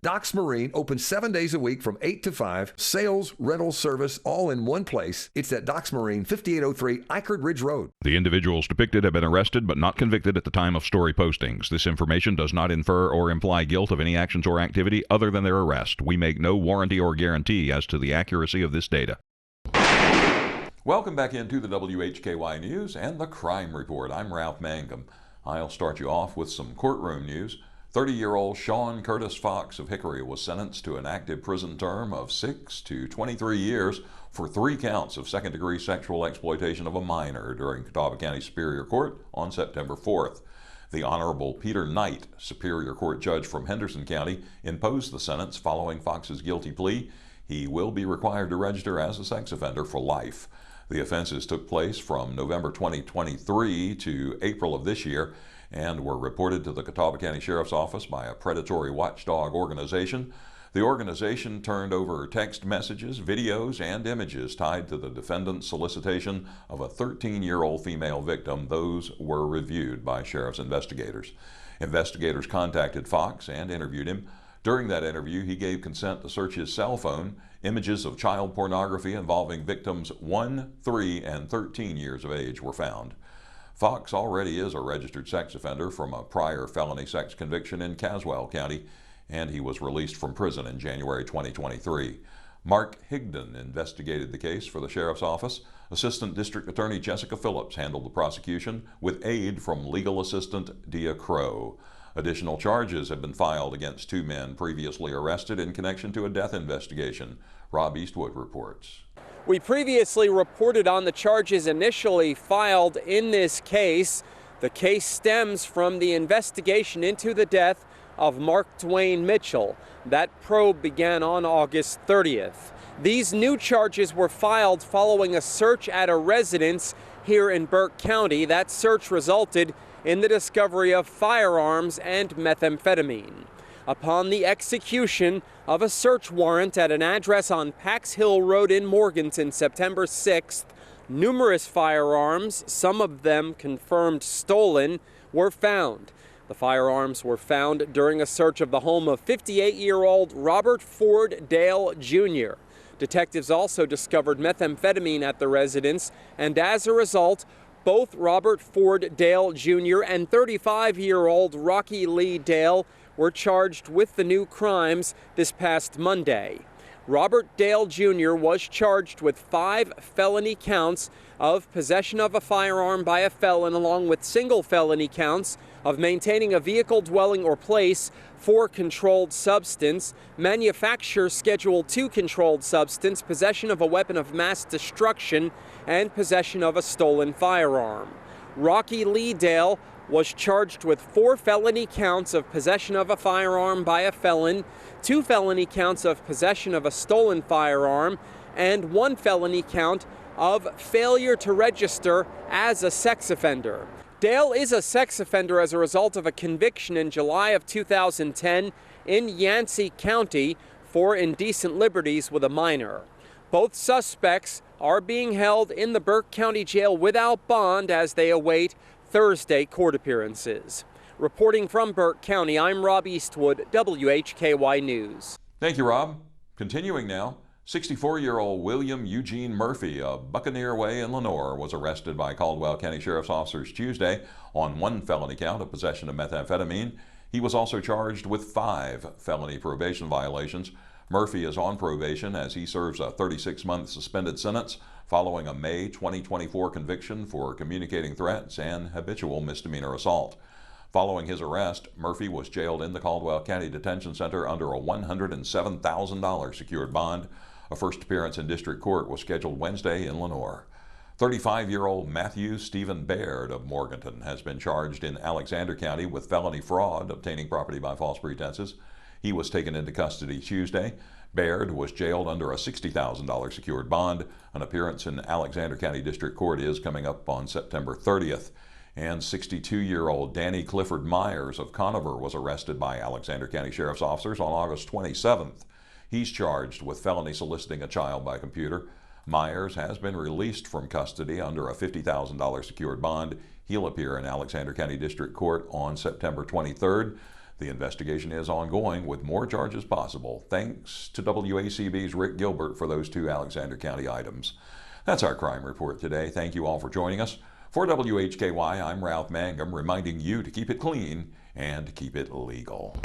Docks Marine opens 7 days a week from 8 to 5. Sales, rental, service, all in one place. It's at Docks Marine, 5803 Eichard Ridge Road. The individuals depicted have been arrested but not convicted at the time of story postings. This information does not infer or imply guilt of any actions or activity other than their arrest. We make no warranty or guarantee as to the accuracy of this data. Welcome back into the WHKY News and the Crime Report. I'm Ralph Mangum. I'll start you off with some courtroom news. 30-year-old Sean Curtis Fox of Hickory was sentenced to an active prison term of 6 to 23 years for 3 counts of second-degree sexual exploitation of a minor during Conover County Superior Court on September 4th. The Honorable Peter Knight, Superior Court judge from Henderson County, imposed the sentence following Fox's guilty plea. He will be required to register as a sex offender for life. The offenses took place from November 2023 to April of this year and were reported to the Conover County Sheriff's Office by a predatory watchdog organization. The organization turned over text messages, videos, and images tied to the defendant's solicitation of a 13-year-old female victim. Those were reviewed by sheriff's investigators. Investigators contacted Fox and interviewed him. During that interview, he gave consent to search his cell phone. Images of child pornography involving victims 1, 3, and 13 years of age were found. Fox already is a registered sex offender from a prior felony sex conviction in Caswell County, and he was released from prison in January 2023. Mark Higdon investigated the case for the Sheriff's Office. Assistant District Attorney Jessica Phillips handled the prosecution with aid from legal assistant Dia Crow. Additional charges have been filed against 2 men previously arrested in connection to a death investigation. Rob Eastwood reports. We previously reported on the charges initially filed in this case. The case stems from the investigation into the death of Mark Dwayne Mitchell. That probe began on August 30th. These new charges were filed following a search at a residence here in Burke County. That search resulted in the discovery of firearms and methamphetamine. Upon the execution of a search warrant at an address on Pax Hill Road in Morganton, September 6th, numerous firearms, some of them confirmed stolen, were found. The firearms were found during a search of the home of 58-year-old Robert Ford Dale Jr. Detectives also discovered methamphetamine at the residence, and as a result, both Robert Ford Dale Jr. and 35-year-old Rocky Lee Dale were charged with the new crimes this past Monday. Robert Dale Jr. was charged with 5 felony counts of possession of a firearm by a felon, along with single felony counts of maintaining a vehicle, dwelling, or place for controlled substance, manufacture Schedule II controlled substance, possession of a weapon of mass destruction, and possession of a stolen firearm. Rocky Lee Dale was charged with 4 felony counts of possession of a firearm by a felon, 2 felony counts of possession of a stolen firearm, and 1 felony count of failure to register as a sex offender. Dale is a sex offender as a result of a conviction in July of 2010 in Yancey County for indecent liberties with a minor. Both suspects are being held in the Burke County Jail without bond as they await Thursday court appearances. Reporting from Burke County, I'm Rob Eastwood, WHKY News. Thank you, Rob. Continuing now, 64-year-old William Eugene Murphy of Buccaneer Way in Lenoir was arrested by Caldwell County Sheriff's officers Tuesday on 1 felony count of possession of methamphetamine. He was also charged with 5 felony probation violations. Murphy is on probation as he serves a 36-month suspended sentence following a May 2024 conviction for communicating threats and habitual misdemeanor assault. Following his arrest, Murphy was jailed in the Caldwell County Detention Center under a $107,000 secured bond. A first appearance in district court was scheduled Wednesday in Lenoir. 35-year-old Matthew Stephen Baird of Morganton has been charged in Alexander County with felony fraud, obtaining property by false pretenses. He was taken into custody Tuesday. Baird was jailed under a $60,000 secured bond. An appearance in Alexander County District Court is coming up on September 30th. And 62-year-old Danny Clifford Myers of Conover was arrested by Alexander County Sheriff's officers on August 27th. He's charged with felony soliciting a child by computer. Myers has been released from custody under a $50,000 secured bond. He'll appear in Alexander County District Court on September 23rd. The investigation is ongoing with more charges possible. Thanks to WACB's Rick Gilbert for those 2 Alexander County items. That's our crime report today. Thank you all for joining us. For WHKY, I'm Ralph Mangum, reminding you to keep it clean and keep it legal.